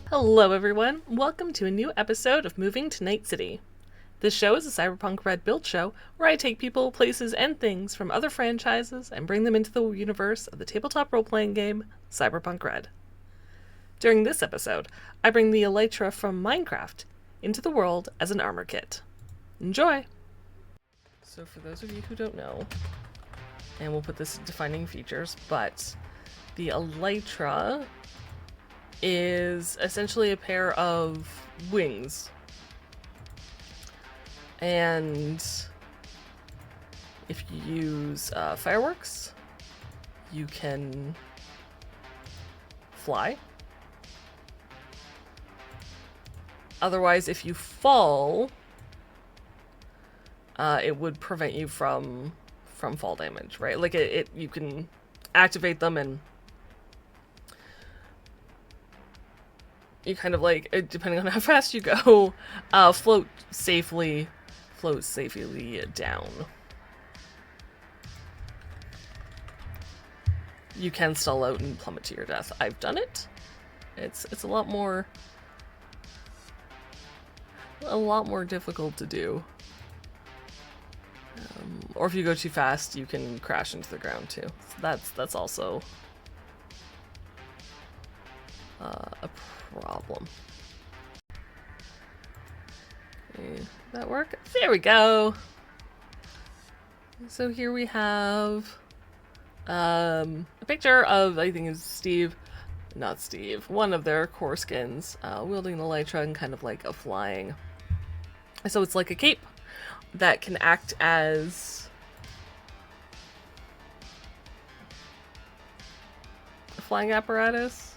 Hello everyone, welcome to a new episode of Moving to Night City. This show is a Cyberpunk RED build show where I take people, places, and things from other franchises and bring them into the universe of the tabletop role-playing game Cyberpunk RED. During this episode, I bring the Elytra from Minecraft into the world as an armor kit. Enjoy! So for those of you who don't know, and we'll put this in defining features, but the Elytra is essentially a pair of wings. And if you use fireworks, you can fly. Otherwise, if you fall, it would prevent you from fall damage, right? Like you can activate them and you kind of like, depending on how fast you go, float safely down. You can stall out and plummet to your death. I've done it. It's a lot more difficult to do. Or if you go too fast, you can crash into the ground too. So that's also a problem. Okay, that work? There we go. So here we have a picture of, I think it's Steve, one of their core skins, wielding the Elytra and kind of like a flying. So it's like a cape that can act as a flying apparatus.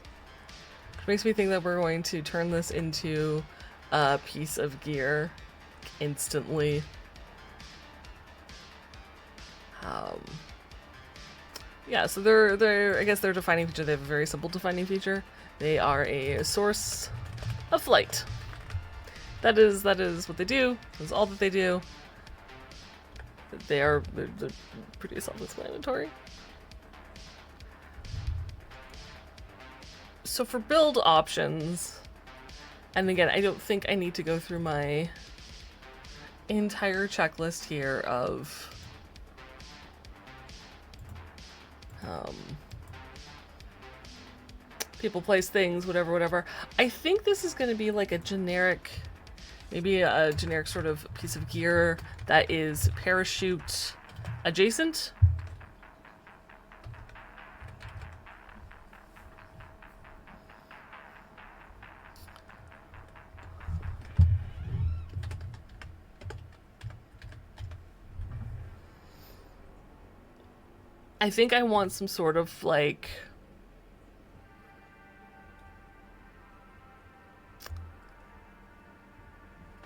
Makes me think that we're going to turn this into a piece of gear instantly. Yeah, so they're I guess their defining feature, they have a very simple defining feature. They are a source of flight. That is what they do. That's all that they do. They're pretty self-explanatory. So for build options, and again, I don't think I need to go through my entire checklist here of people, place, things, whatever. I think this is going to be like a generic, maybe a generic sort of piece of gear that is parachute adjacent. I think I want some sort of like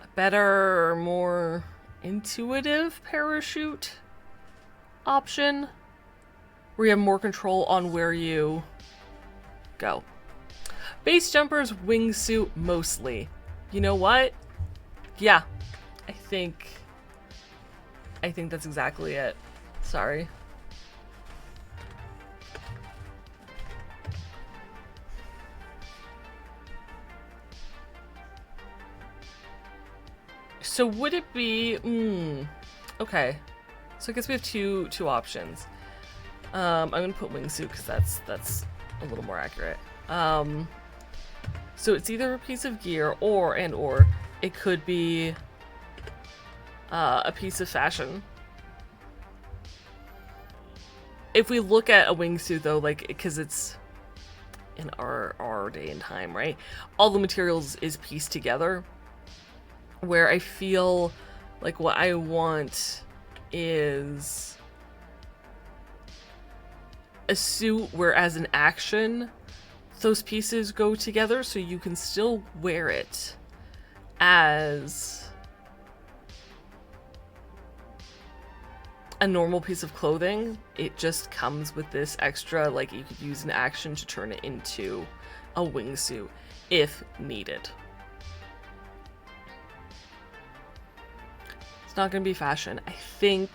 a better or more intuitive parachute option where you have more control on where you go. Base jumpers, wingsuit mostly. You know what? Yeah, I think that's exactly it. Sorry. So would it be, okay. So I guess we have two options. I'm gonna put wingsuit because that's a little more accurate. So it's either a piece of gear or it could be a piece of fashion. If we look at a wingsuit though, like, because it's in our day and time, right? All the materials is pieced together. Where I feel like what I want is a suit where as an action those pieces go together so you can still wear it as a normal piece of clothing. It just comes with this extra, like you could use an action to turn it into a wingsuit if needed. It's not going to be fashion. I think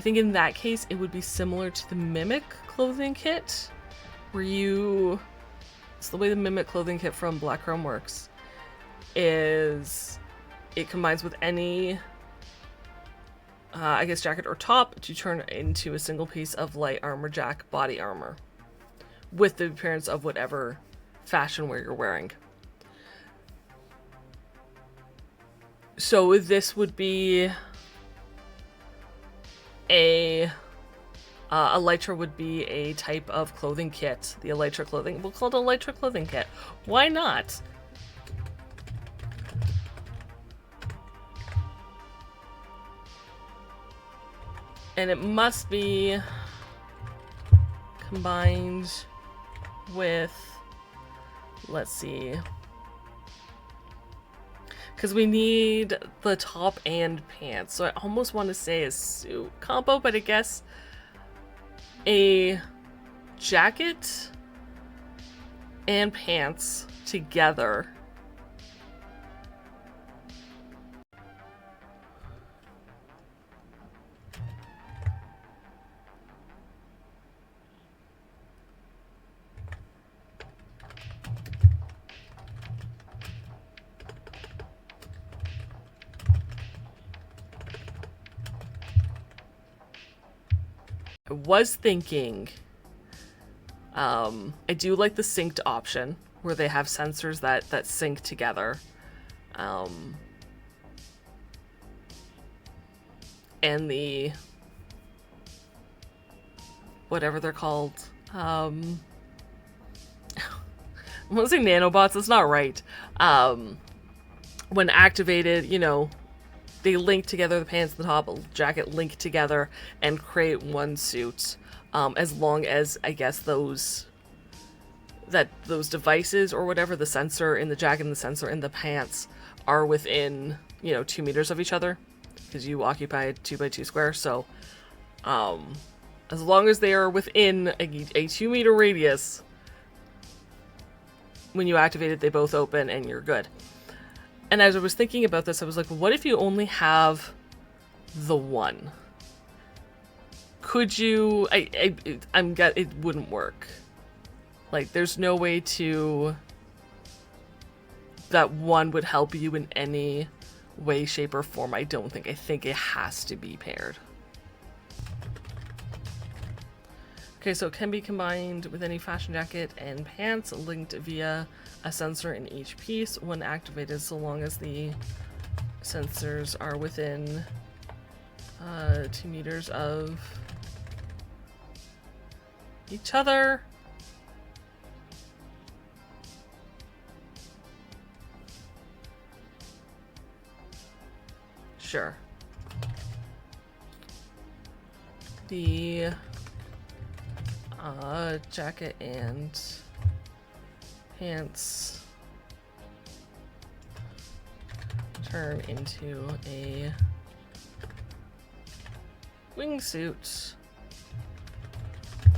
in that case it would be similar to the Mimic clothing kit, where you... So the way the Mimic clothing kit from Black Chrome works is it combines with any, I guess, jacket or top to turn into a single piece of light armor jack body armor with the appearance of whatever fashion wear you're wearing. So this would be a Elytra would be a type of clothing kit. The Elytra clothing, we'll call it Elytra clothing kit. Why not? And it must be combined with, let's see, because we need the top and pants. So I almost want to say a suit combo, but I guess a jacket and pants together. I was thinking, I do like the synced option where they have sensors that sync together. And the, whatever they're called, I want to say nanobots, that's not right. When activated, you know, they link together, the pants and the top, jacket link together and create one suit. As long as, I guess, those devices or whatever, the sensor in the jacket and the sensor in the pants are within, you know, 2 meters of each other, because you occupy a 2x2 square. So as long as they are within a 2 meter radius, when you activate it, they both open and you're good. And as I was thinking about this, I was like, well, what if you only have the one? Could you... it wouldn't work. Like, there's no way to... that one would help you in any way, shape, or form. I don't think. I think it has to be paired. Okay, so it can be combined with any fashion jacket and pants linked via a sensor in each piece when activated, so long as the sensors are within 2 meters of each other. Sure. The jacket and pants turn into a wingsuit,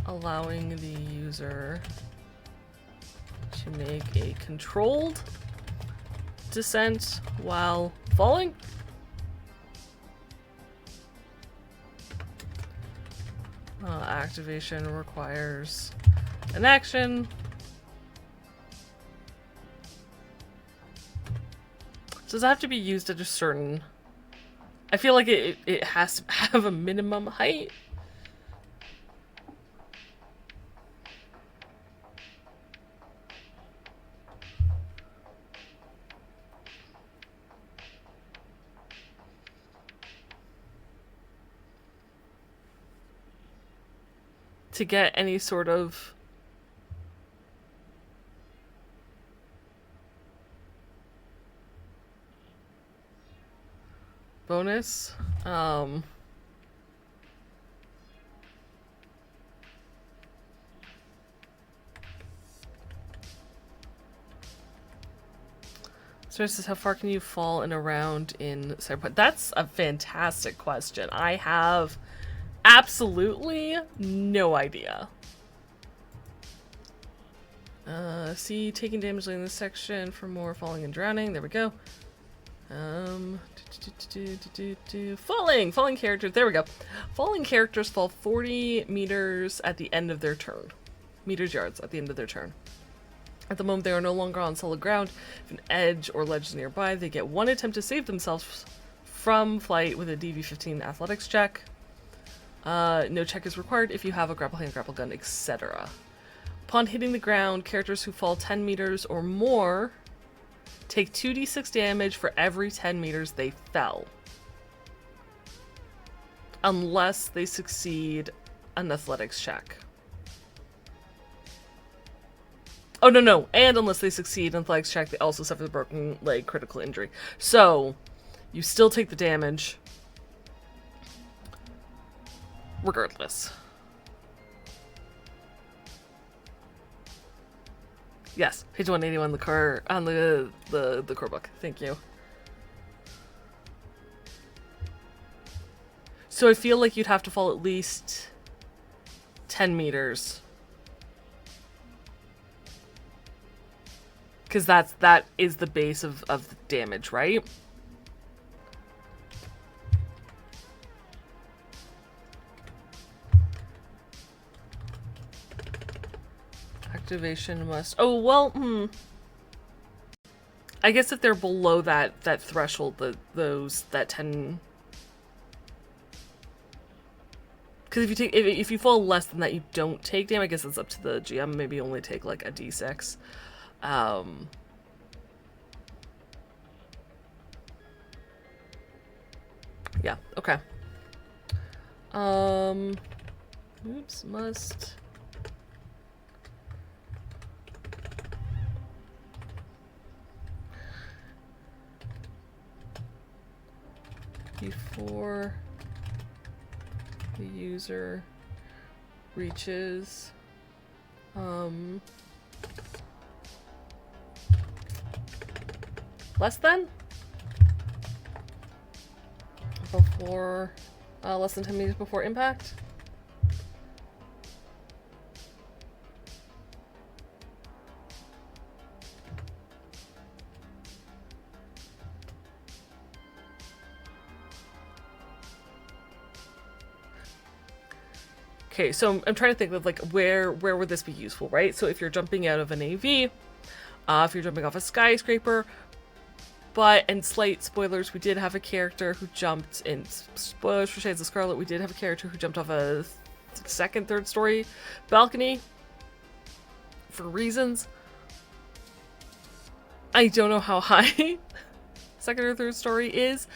allowing the user to make a controlled descent while falling. Activation requires an action. So does it have to be used at a certain... I feel like it has to have a minimum height. To get any sort of bonus. So this is how far can you fall in a round in Cyberpunk? That's a fantastic question. I have absolutely no idea. See, taking damage in this section for more falling and drowning. There we go. Falling characters. There we go. Falling characters fall 40 meters at the end of their turn. meters yards at the end of their turn. At the moment, they are no longer on solid ground. If an edge or ledge is nearby, they get one attempt to save themselves from flight with a DV-15 athletics check. No check is required if you have a grapple hand, grapple gun, etc. Upon hitting the ground, characters who fall 10 meters or more take 2d6 damage for every 10 meters they fell. Unless they succeed an athletics check. Oh, no. And unless they succeed an athletics check, they also suffer the broken leg critical injury. So, you still take the damage. Regardless. Yes, page 181 on the core book. Thank you. So I feel like you'd have to fall at least 10 meters. Because that is the base of the damage, right? Activation must... Oh, well, I guess if they're below that threshold, that 10... Because if you fall less than that, you don't take damage. I guess it's up to the GM. Maybe only take like a d6. Yeah, okay. Oops, must... Before the user reaches, less than? Before, less than 10 meters before impact? Okay, so I'm trying to think of like where would this be useful, right? So if you're jumping out of an AV, if you're jumping off a skyscraper, and slight spoilers, we did have a character who jumped in spoilers for Shades of Scarlet. We did have a character who jumped off a second, third story balcony for reasons. I don't know how high second or third story is,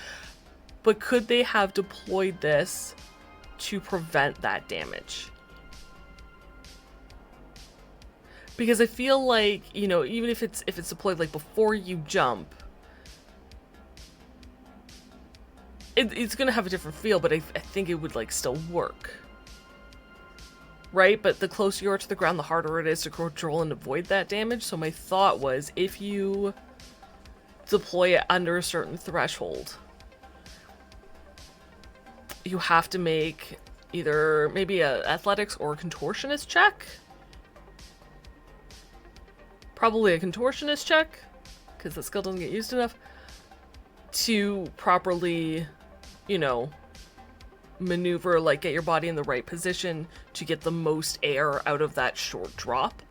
but could they have deployed this to prevent that damage? Because I feel like, you know, even if it's deployed like before you jump, it's gonna have a different feel, but I think it would like still work, right? But the closer you are to the ground, the harder it is to control and avoid that damage. So my thought was, if you deploy it under a certain threshold, you have to make either maybe a athletics or a contortionist check. Probably a contortionist check, because the skill doesn't get used enough to properly, you know, maneuver, like get your body in the right position to get the most air out of that short drop.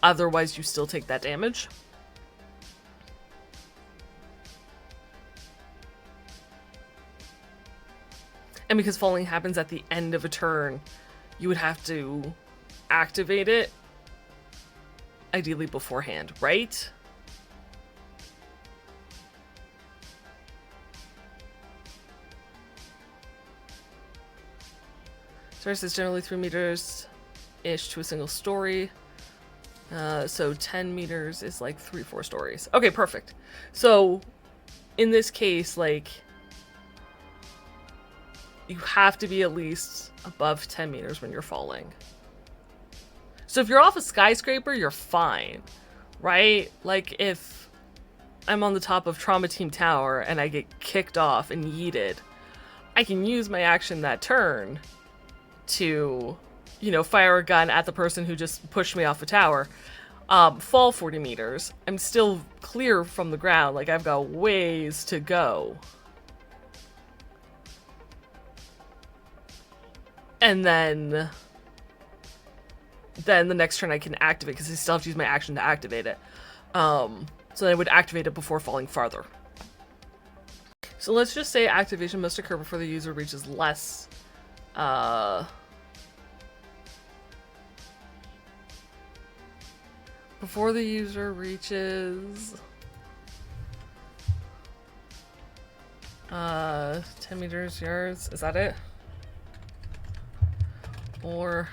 Otherwise, you still take that damage. And because falling happens at the end of a turn, you would have to activate it, ideally beforehand, right? Source is generally 3 meters-ish to a single story. So 10 meters is like 3-4 stories. Okay, perfect. So in this case, like, you have to be at least above 10 meters when you're falling. So if you're off a skyscraper, you're fine, right? Like if I'm on the top of Trauma Team Tower and I get kicked off and yeeted, I can use my action that turn to, you know, fire a gun at the person who just pushed me off a tower, fall 40 meters. I'm still clear from the ground, like I've got ways to go. And then then the next turn I can activate, because I still have to use my action to activate it. So then I would activate it before falling farther. So let's just say activation must occur before the user reaches less. Before the user reaches 10 meters, yards. Is that it? Or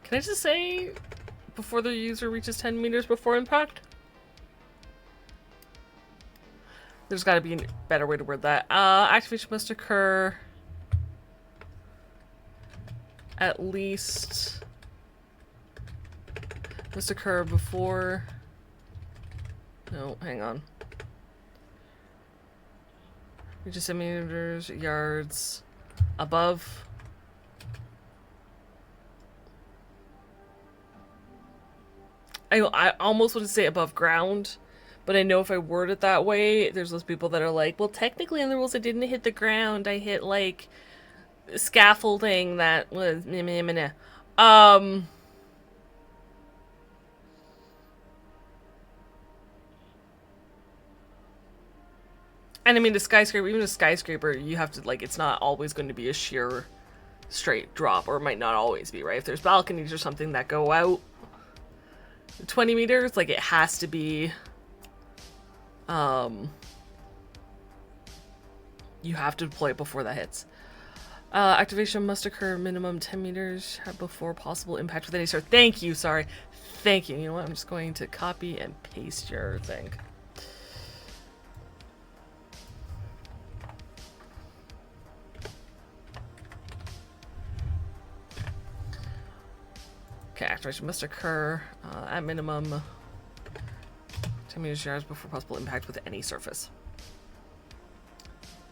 can I just say before the user reaches 10 meters before impact? There's got to be a better way to word that. Activation must occur at least... must occur before... No, hang on. Reaches centimeters, yards, above. I almost want to say above ground, but I know if I word it that way, there's those people that are like, well, technically in the rules I didn't hit the ground, I hit, like, scaffolding that was... And I mean, the skyscraper, even a skyscraper, you have to, like, it's not always going to be a sheer straight drop, or it might not always be, right? If there's balconies or something that go out 20 meters, like, it has to be, you have to deploy it before that hits. Activation must occur minimum 10 meters before possible impact with any sort. Thank you, sorry. Thank you. You know what? I'm just going to copy and paste your thing. Okay, activation must occur at minimum 10 meters yards before possible impact with any surface.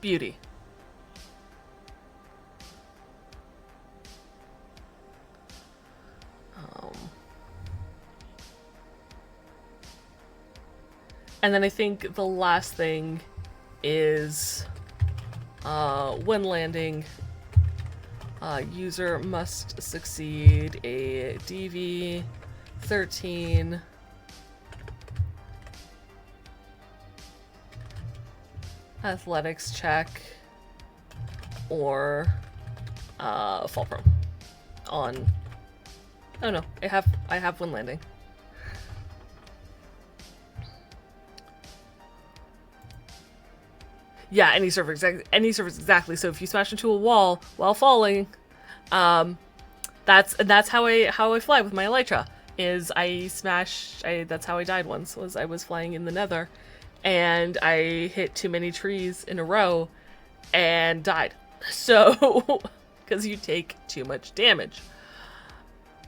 Beauty. And then I think the last thing is when landing, user must succeed a DV 13 athletics check or fall prone on... Oh no, I have when landing. Yeah, any surface exactly. So if you smash into a wall while falling, that's how I fly with my Elytra. That's how I died once. Was I was flying in the Nether, and I hit too many trees in a row, and died. So, because you take too much damage,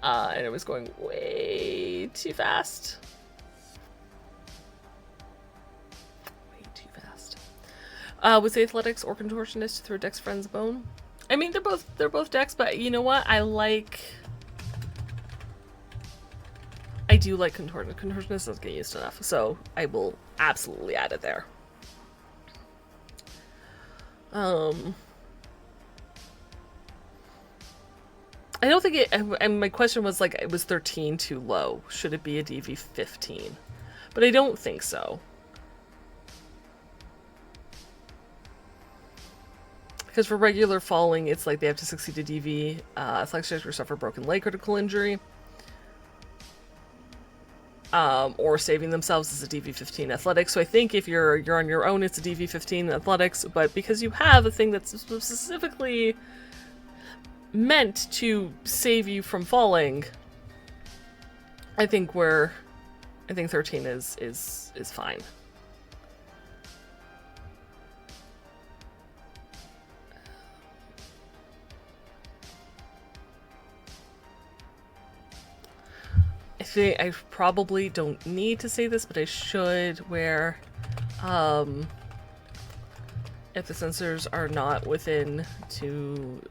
and it was going way too fast. Was the athletics or contortionist through Dex Friend's bone? I mean, they're both Dex, but you know what? I do like contortionist. Contortionist doesn't get used enough, so I will absolutely add it there. I don't think it. And my question was like, it was 13 too low. Should it be a DV 15? But I don't think so. Because for regular falling, it's like they have to succeed a DV, athletics check or suffer broken leg, critical injury, or saving themselves is a DV 15 athletics. So I think if you're on your own, it's a DV 15 athletics. But because you have a thing that's specifically meant to save you from falling, I think 13 is fine. I probably don't need to say this, but I should, where if the sensors are not within 2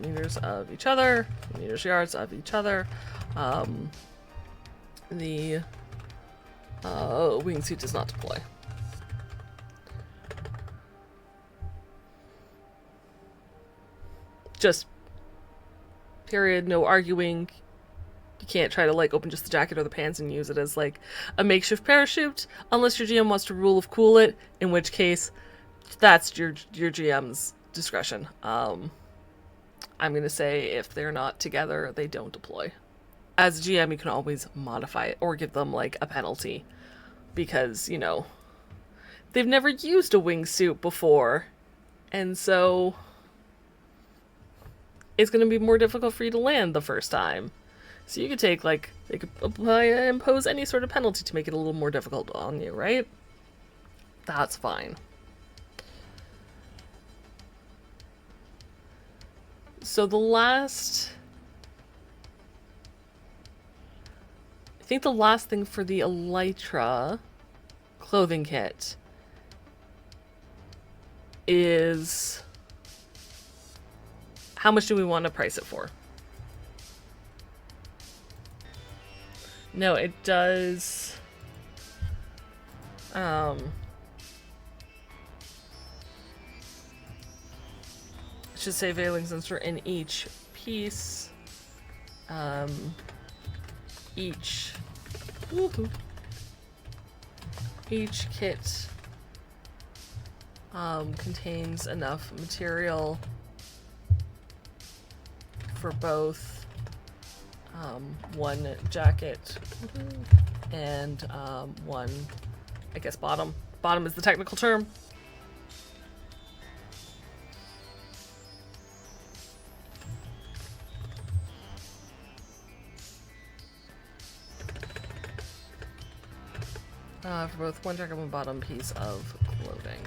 meters of each other, meters yards of each other, the wingsuit does not deploy. Just Period. No arguing. You can't try to like open just the jacket or the pants and use it as like a makeshift parachute unless your GM wants to rule of cool it, in which case that's your GM's discretion. I'm gonna say if they're not together, they don't deploy. As a GM, you can always modify it or give them like a penalty because, you know, they've never used a wingsuit before, and so it's gonna be more difficult for you to land the first time. So you could take, like, they could impose any sort of penalty to make it a little more difficult on you, right? That's fine. So I think the last thing for the Elytra clothing kit is how much do we want to price it for? No, it does. It should say veiling sensor in each piece. Each kit contains enough material for both one jacket and one, I guess, bottom. Bottom is the technical term. For both one jacket and one bottom piece of clothing.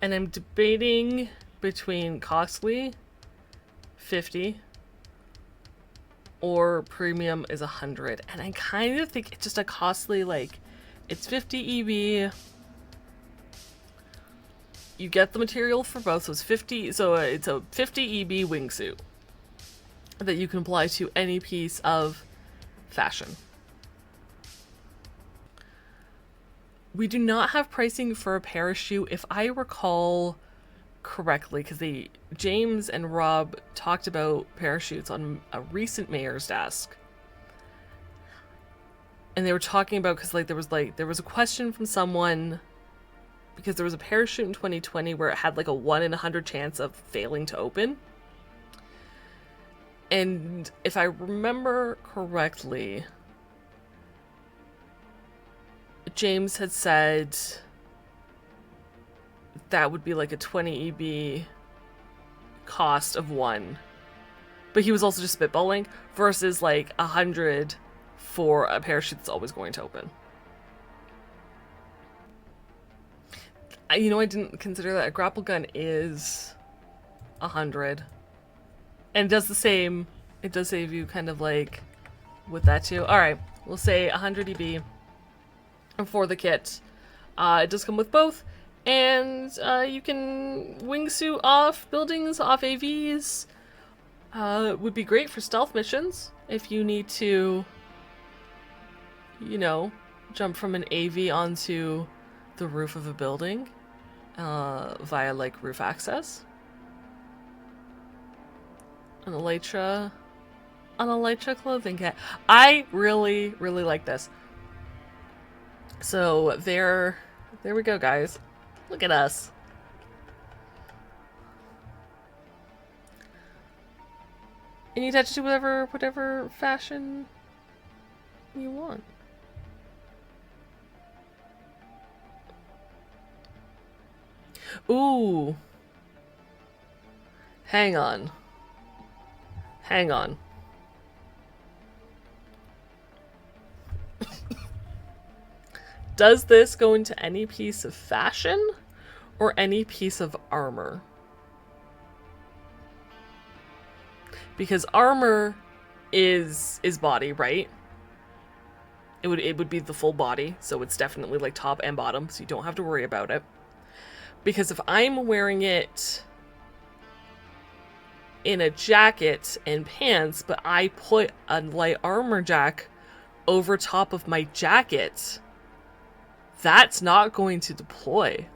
And I'm debating between costly, 50, or premium is 100. And I kind of think it's just a costly, like, it's 50 EB. You get the material for both, so it's 50, so it's a 50 EB wingsuit that you can apply to any piece of fashion. We do not have pricing for a parachute, if I recall correctly, because James and Rob talked about parachutes on a recent mayor's desk. And they were talking about, because there was a question from someone, because there was a parachute in 2020 where it had like a 1 in 100 chance of failing to open. And if I remember correctly, James had said that would be like a 20 EB cost of one. But he was also just spitballing versus like 100 for a parachute that's always going to open. You know, I didn't consider that a grapple gun is 100. And it does the same. It does save you kind of like with that too. Alright, we'll say 100 EB for the kit. It does come with both. And you can wingsuit off buildings, off AVs. It would be great for stealth missions if you need to, you know, jump from an AV onto the roof of a building via like roof access. An Elytra clothing kit. I really, really like this. So there we go, guys. Look at us. And you attach it to whatever fashion you want. Ooh. Hang on. Does this go into any piece of fashion or any piece of armor? Because armor is body, right? It would be the full body, so it's definitely like top and bottom, so you don't have to worry about it. Because if I'm wearing it in a jacket and pants, but I put a light armor jack over top of my jacket, that's not going to deploy.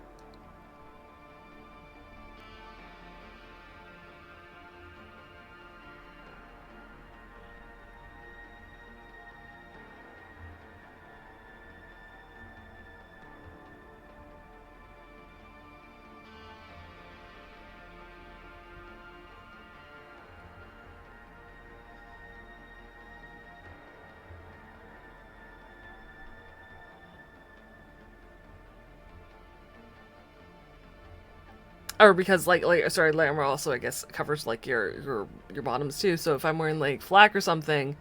Or because sorry, light armor also I guess covers like your bottoms too. So if I'm wearing like flak or something,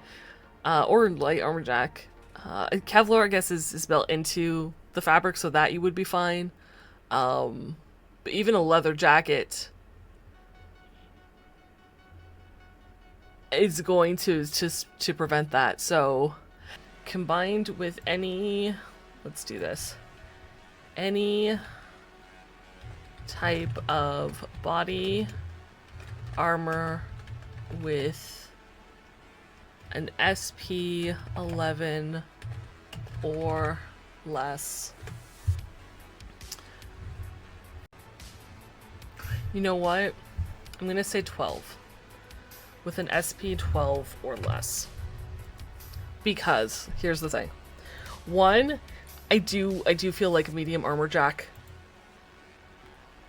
or light armor jack, Kevlar I guess is built into the fabric, so that you would be fine. But even a leather jacket is going to prevent that. So combined with any, let's do this, any type of body armor with an SP 11 or less. You know what? I'm gonna say 12. With an SP 12 or less. Because here's the thing. One, I do feel like a medium armor jack,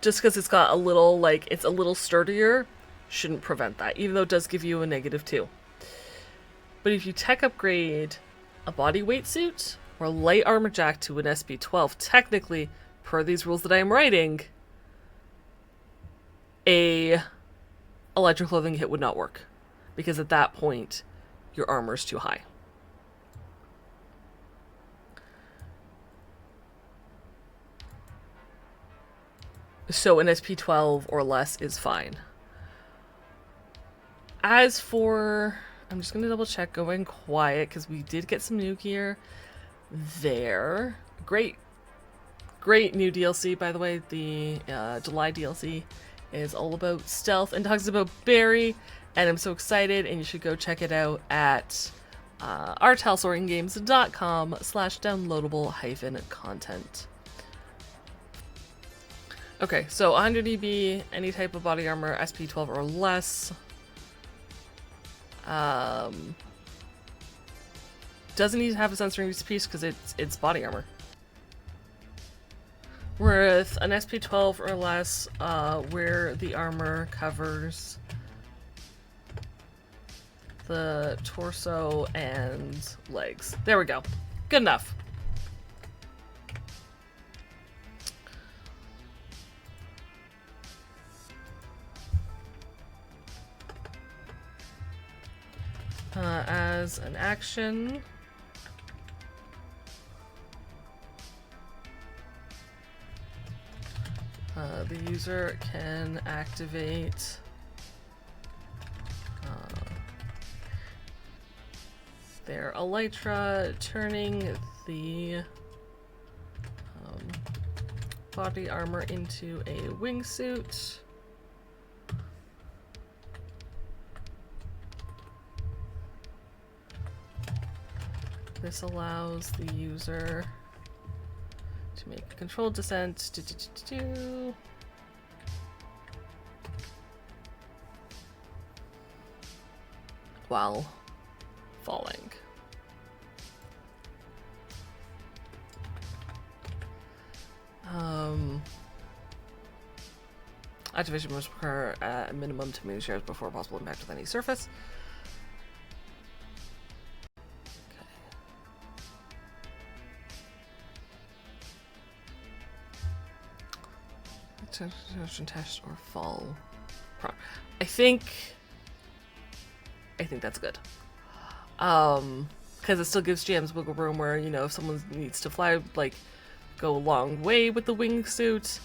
just because it's got a little, like, it's a little sturdier, shouldn't prevent that, even though it does give you a -2. But if you tech upgrade a body weight suit or a light armor jack to an SP 12, technically, per these rules that I am writing, a Elytra clothing hit would not work. Because at that point, your armor's too high. So an SP 12 or less is fine. As for, I'm just gonna double check going quiet because we did get some new gear there. Great new DLC, by the way. The July DLC is all about stealth and talks about Barry, and I'm so excited, and you should go check it out at our Talsoriangames.com/downloadable-content. Okay, so 100 EB, any type of body armor, SP 12 or less. Doesn't need to have a sensory piece because it's body armor. With an SP 12 or less, where the armor covers the torso and legs. There we go. Good enough. As an action, the user can activate their Elytra, turning the body armor into a wingsuit. This allows the user to make a controlled descent while falling. Activation must occur at a minimum 2 million shares before possible impact with any surface. Test or fall. I think that's good. Because it still gives GMs wiggle room where, you know, if someone needs to fly, like, go a long way with the wingsuit,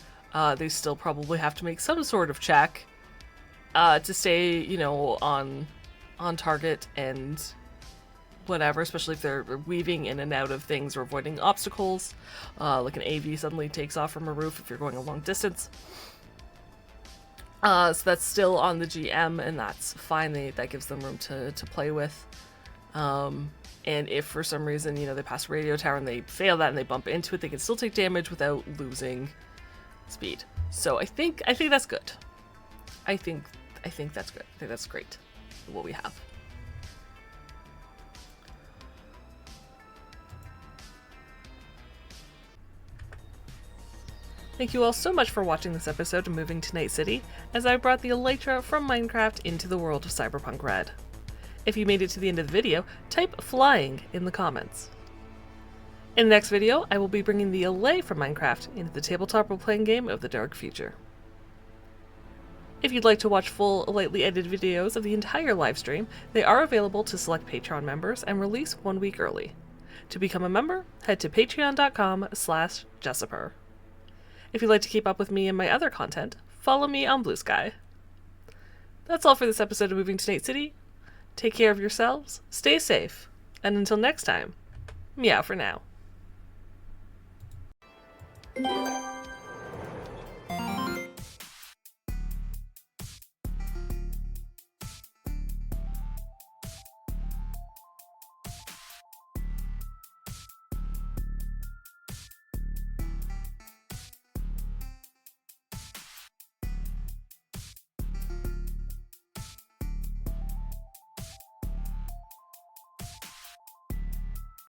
they still probably have to make some sort of check to stay, you know, on target and whatever, especially if they're weaving in and out of things or avoiding obstacles, like an AV suddenly takes off from a roof if you're going a long distance. So that's still on the GM, and that's fine. That gives them room to play with. And if for some reason, you know, they pass a radio tower and they fail that and they bump into it, they can still take damage without losing speed. So I think that's good. I think that's good. I think that's great, what we have. Thank you all so much for watching this episode of Moving to Night City, as I brought the Elytra from Minecraft into the world of Cyberpunk RED. If you made it to the end of the video, type flying in the comments. In the next video, I will be bringing the Elytra from Minecraft into the tabletop role-playing game of the dark future. If you'd like to watch full, lightly edited videos of the entire livestream, they are available to select Patreon members and release 1 week early. To become a member, head to patreon.com/Jessiper. If you'd like to keep up with me and my other content, follow me on Blue Sky. That's all for this episode of Moving to Night City. Take care of yourselves, stay safe, and until next time, meow for now.